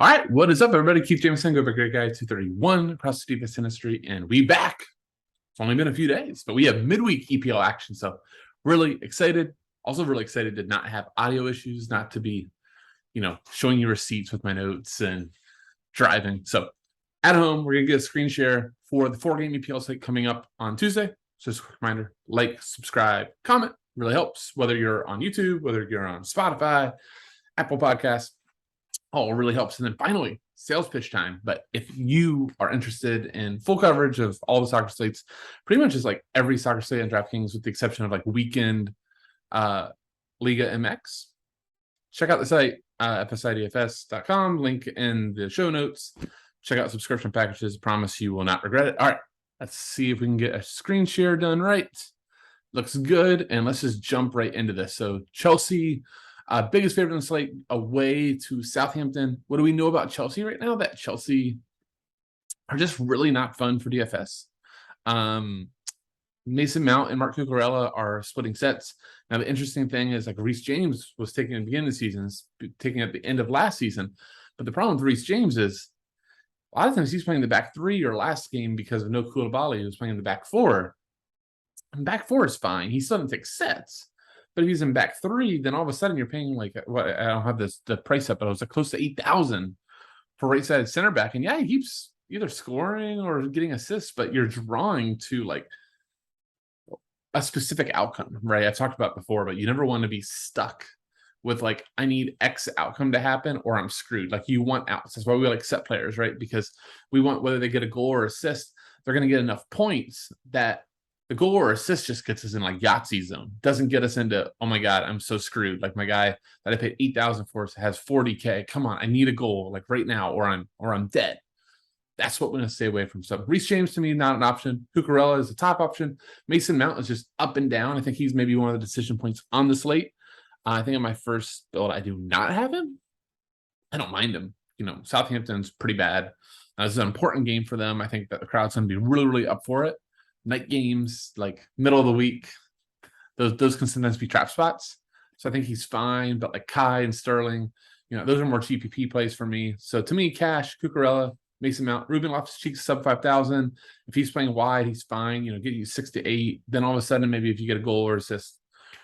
All right, what is up, everybody? Keith Jameson, go Great Guy 231 across the deepest industry, and we back. It's only been a few days, but we have midweek EPL action, so really excited. Also, really excited to not have audio issues, not to be, showing you receipts with my notes and driving. So, at home, we're gonna get a screen share for the 4-game EPL slate coming up on Tuesday. So, just a quick reminder: like, subscribe, comment. Really helps. Whether you're on YouTube, whether you're on Spotify, Apple Podcasts. Oh, it really helps. And then finally, sales pitch time. But if you are interested in full coverage of all the soccer slates, pretty much is like every soccer slate on Draftkings, with the exception of like weekend Liga MX, check out the site, fsidfs.com, link in the show notes. Check out subscription packages. Promise you will not regret it. All right, let's see if we can get a screen share done right. Looks good. And let's just jump right into this. So Chelsea, biggest favorite in the slate, away to Southampton. What do we know about Chelsea right now? That Chelsea are just really not fun for DFS. Mason Mount and Mark Cucurella are splitting sets. Now, the interesting thing is, like, Reece James was taken at the beginning of the season, taken at the end of last season. But the problem with Reece James is a lot of times he's playing the back three, or last game because of no Koulibaly, who's playing the back four. And back four is fine. He still doesn't take sets. But if he's in back three, then all of a sudden you're paying like, what, I don't have the price up, but it was like close to 8,000 for right side center back. And yeah, he keeps either scoring or getting assists, but you're drawing to like a specific outcome, right? I've talked about before, but you never want to be stuck with like, I need X outcome to happen or I'm screwed. Like, you want outs. That's why we like set players, right? Because we want, whether they get a goal or assist, they're going to get enough points that the goal or assist just gets us in like Yahtzee zone. Doesn't get us into, oh my God, I'm so screwed. Like, my guy that I paid 8,000 for has 40K. Come on, I need a goal like right now, or I'm dead. That's what we're going to stay away from. So Reece James, to me, not an option. Cucurella is the top option. Mason Mount is just up and down. I think he's maybe one of the decision points on the slate. I think in my first build, I do not have him. I don't mind him. Southampton's pretty bad. This is an important game for them. I think that the crowd's going to be really, really up for it. Night games, like middle of the week, those can sometimes be trap spots. So I think he's fine. But like Kai and Sterling, those are more GPP plays for me. So to me, Cash, Cucurella, Mason Mount, Ruben Loftus-Cheek sub 5,000. If he's playing wide, he's fine. Get you 6 to 8. Then all of a sudden, maybe if you get a goal or assist,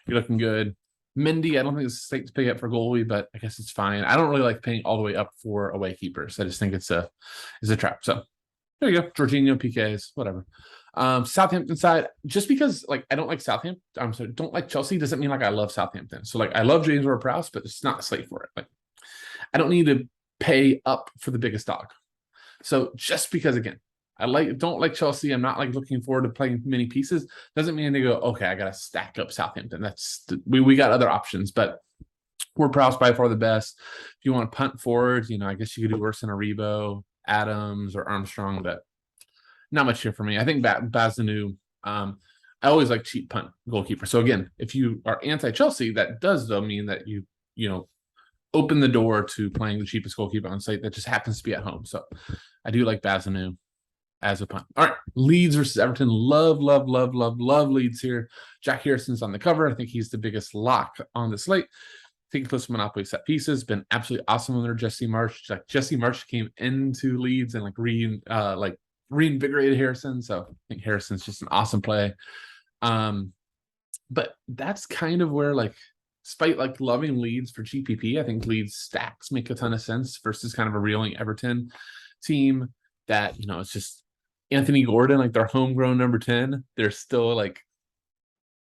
you're looking good. Mendy, I don't think it's a slate to pick up for goalie, but I guess it's fine. I don't really like paying all the way up for away keepers. I just think it's a trap. So there you go. Jorginho, PKs, whatever. Southampton side, just because like I don't like Southampton, I'm sorry, don't like Chelsea, doesn't mean like I love Southampton. So like I love James Ward-Prowse, but it's not a slate for it. Like, I don't need to pay up for the biggest dog. So just because, again, don't like Chelsea, I'm not like looking forward to playing many pieces, doesn't mean to go, okay, I gotta stack up Southampton. We got other options, but Ward-Prowse by far the best. If you want to punt forward, I guess you could do worse than Aribo, Adams, or Armstrong, but not much here for me. I think Bazanu, I always like cheap punt goalkeeper. So again, if you are anti-Chelsea, that does though mean that you open the door to playing the cheapest goalkeeper on site that just happens to be at home. So I do like Bazanu as a punt. All right, Leeds versus Everton. Love Leeds here. Jack Harrison's on the cover. I think he's the biggest lock on the slate. I think he puts Monopoly set pieces. Been absolutely awesome under Jesse Marsch. Like, Jesse Marsch came into Leeds and reinvigorated Harrison. So I think Harrison's just an awesome play. But that's kind of where, like, despite like loving Leeds for GPP, I think Leeds stacks make a ton of sense versus kind of a reeling Everton team that, it's just Anthony Gordon, like their homegrown number 10. They're still like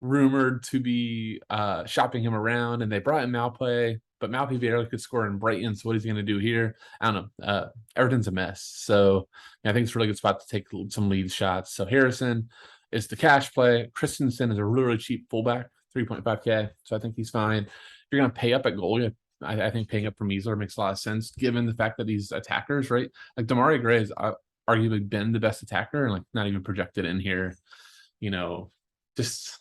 rumored to be shopping him around, and they brought in Malplay, but Malplay barely could score in Brighton. So what is he going to do here? I don't know. Everton's a mess. So I think it's a really good spot to take some lead shots. So Harrison is the cash play. Christensen is a really, really cheap fullback, 3.5K. So I think he's fine. If you're going to pay up at goalie, I think paying up for Measler makes a lot of sense, given the fact that these attackers, right? Like Demarai Gray has arguably been the best attacker and like not even projected in here. It's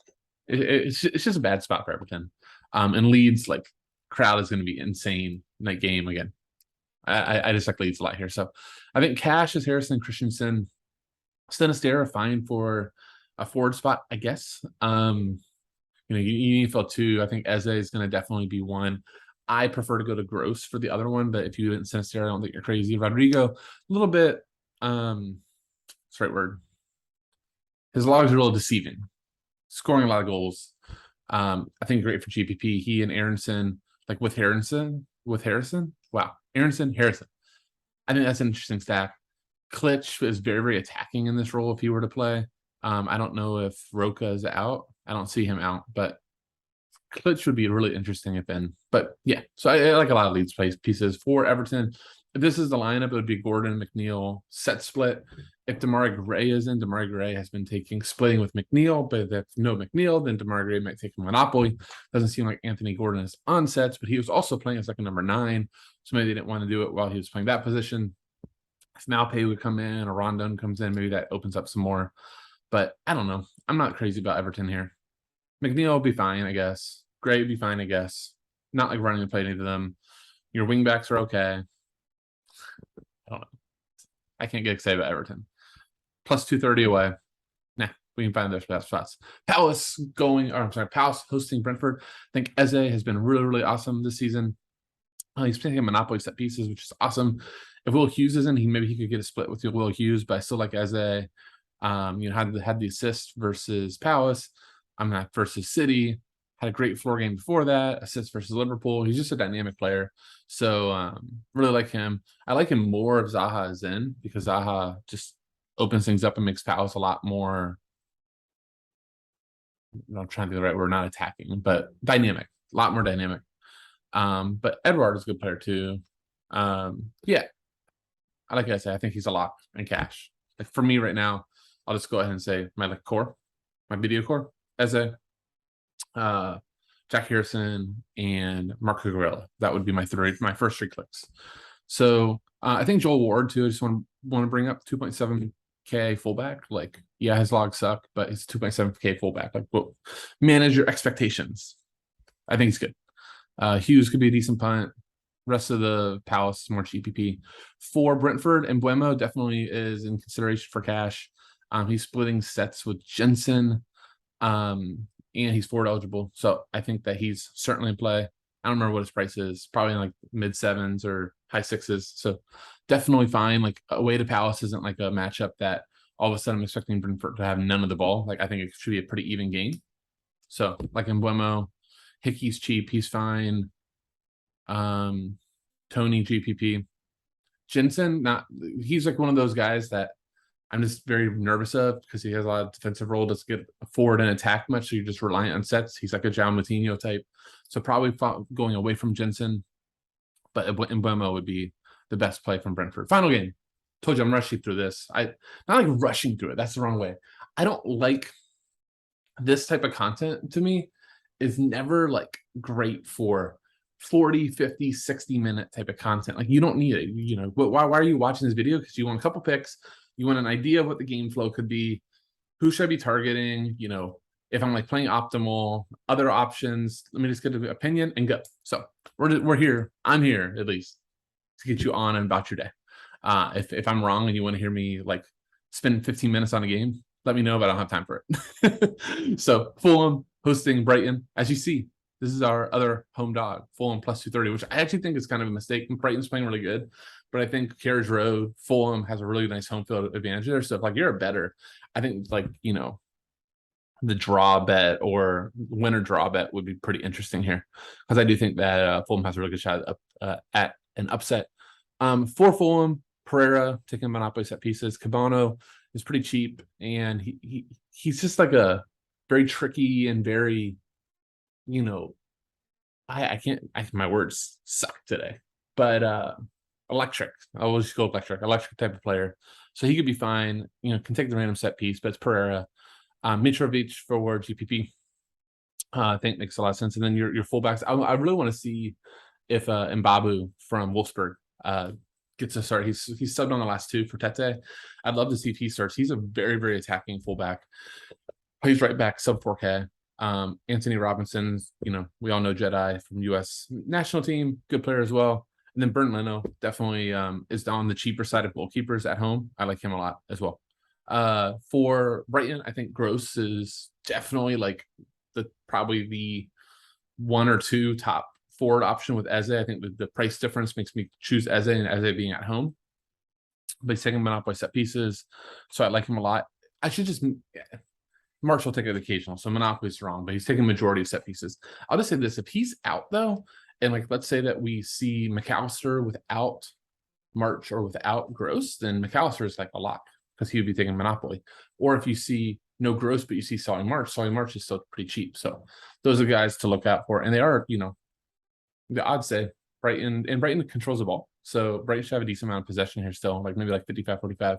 just a bad spot for Everton. And Leeds, like, crowd is going to be insane night game again. I just like Leeds a lot here. So I think Cash is Harrison, Christensen, Sinisterra fine for a forward spot, I guess. You need to fill two. I think Eze is going to definitely be one. I prefer to go to Gross for the other one, but if you didn't Sinister, I don't think you're crazy. Rodrigo, a little bit, what's the right word? His logs are a little deceiving. Scoring a lot of goals. I think great for GPP. He and Aronson, like with Harrison. Wow. Harrison. I think that's an interesting stack. Klitsch is very, very attacking in this role if he were to play. I don't know if Roca is out. I don't see him out, but Klitsch would be really interesting if in. But yeah, so I like a lot of Leeds pieces for Everton. If this is the lineup, it would be Gordon, McNeil, set split. If Demarai Gray is in, Demarai Gray has been splitting with McNeil, but if no McNeil, then Demarai Gray might take a monopoly. Doesn't seem like Anthony Gordon is on sets, but he was also playing as like a number 9, so maybe they didn't want to do it while he was playing that position. If Malpay would come in or Rondon comes in, maybe that opens up some more. But I don't know. I'm not crazy about Everton here. McNeil will be fine, I guess. Gray would be fine, I guess. Not like running the play any of them. Your wingbacks are okay. I don't know. I can't get excited about Everton. Plus 230 away. Nah, we can find those best spots. Palace hosting Brentford. I think Eze has been really, really awesome this season. He's playing a Monopoly set pieces, which is awesome. If Will Hughes isn't, maybe he could get a split with Will Hughes, but I still like Eze. Had the assist versus Palace. I'm not versus City. Had a great floor game before that. Assist versus Liverpool. He's just a dynamic player. So really like him. I like him more if Zaha is in, because Zaha just opens things up and makes Palace a lot more. I'm trying to do the right word, not attacking, but dynamic. A lot more dynamic. But Edward is a good player too. Yeah. I like I say, I think he's a lock in cash. Like for me right now, I'll just go ahead and say my core, my video core, Eze, Jack Harrison, and Marco Cucurella. That would be my first 3 clicks. So I think Joel Ward too. I just want to bring up 2.7K fullback. Like, yeah, his logs suck, but it's 2.7K fullback. Like, well, manage your expectations. I think he's good. Hughes could be a decent punt. Rest of the Palace more GPP. For Brentford, and Buemo definitely is in consideration for cash. He's splitting sets with Jensen, and he's forward eligible. So I think that he's certainly in play. I don't remember what his price is. Probably in like mid 7s or high 6s. So definitely fine. Like away to Palace isn't like a matchup that all of a sudden I'm expecting Brentford to have none of the ball. Like I think it should be a pretty even game. So like in Buemo, Hickey's cheap. He's fine. Tony GPP. Jensen, he's like one of those guys that I'm just very nervous of because he has a lot of defensive role, doesn't get forward and attack much, so you're just reliant on sets. He's like a João Moutinho type. So probably going away from Jensen, but Mbeumo would be the best play from Brentford. Final game. Told you I'm rushing through this. Not like rushing through it. That's the wrong way. I don't like this type of content. To me is never like great for 40, 50, 60-minute type of content. Like you don't need it, but why are you watching this video? Because you want a couple picks, you want an idea of what the game flow could be, who should I be targeting, if I'm like playing optimal, other options. Let me just get an opinion and go. So we're here. I'm here at least to get you on and about your day. If I'm wrong and you want to hear me like spend 15 minutes on a game, let me know, but I don't have time for it. So Fulham hosting Brighton. As you see, this is our other home dog, Fulham plus 230, which I actually think is kind of a mistake. Brighton's playing really good, but I think Carriage Road, Fulham has a really nice home field advantage there. So if like you're a bettor, I think like, the draw bet or winner draw bet would be pretty interesting here, because I do think that Fulham has a really good shot at an upset. For Fulham, Pereira taking monopoly set pieces. Cabano is pretty cheap, and he's just like a very tricky and very, my words suck today, but electric. I'll just go electric type of player. So he could be fine, can take the random set piece, but it's Pereira. Mitrovic for GPP, I think makes a lot of sense. And then your fullbacks, I really want to see if Mbabu from Wolfsburg gets a start. He's subbed on the last 2 for Tete. I'd love to see if he starts. He's a very, very attacking fullback. Plays right back, sub 4K. Anthony Robinson, we all know Jedi from U.S. national team, good player as well. And then Bernd Leno definitely is on the cheaper side of goalkeepers at home. I like him a lot as well. For Brighton, I think Gross is definitely like probably the 1 or 2 top forward option with Eze. I think the price difference makes me choose Eze, and Eze being at home. But he's taking Monopoly set pieces, so I like him a lot. I should just March will take it occasional, so Monopoly's wrong, but he's taking majority of set pieces. I'll just say this: if he's out though, and like let's say that we see McAllister without March or without Gross, then McAllister is like a lock because he would be taking Monopoly. Or if you see no Gross, but you see Solly March is still pretty cheap. So those are guys to look out for, and they are, you know, the odds say Brighton controls the ball. So Brighton should have a decent amount of possession here still, like maybe like 55-45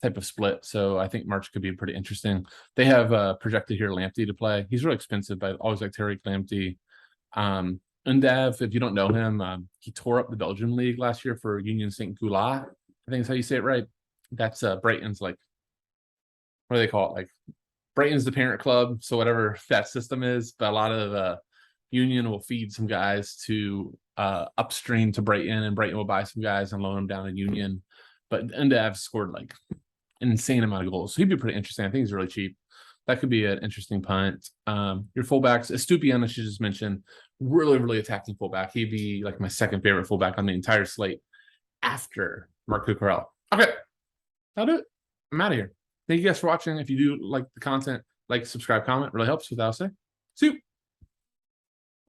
type of split. So I think March could be pretty interesting. They have projected here Lamptey to play. He's really expensive, but I always like Tariq Lamptey. Undav, if you don't know him, he tore up the Belgian league last year for Union Saint Goulat. I think that's how you say it right. That's Brighton's, like, what do they call it? Like, Brighton's the parent club, so whatever that system is. But a lot of Union will feed some guys to upstream to Brighton, and Brighton will buy some guys and loan them down to Union. But Undav scored like an insane amount of goals, so he'd be pretty interesting. I think he's really cheap. That could be an interesting punt. Your fullbacks, Estupiñán, I should just mention, really attacking fullback. He'd be like my second favorite fullback on the entire slate after Marc Cucurella. Okay, that'll do it. I'm out of here. Thank you guys for watching. If you do like the content, like, subscribe, comment. Really helps. Without saying, see you.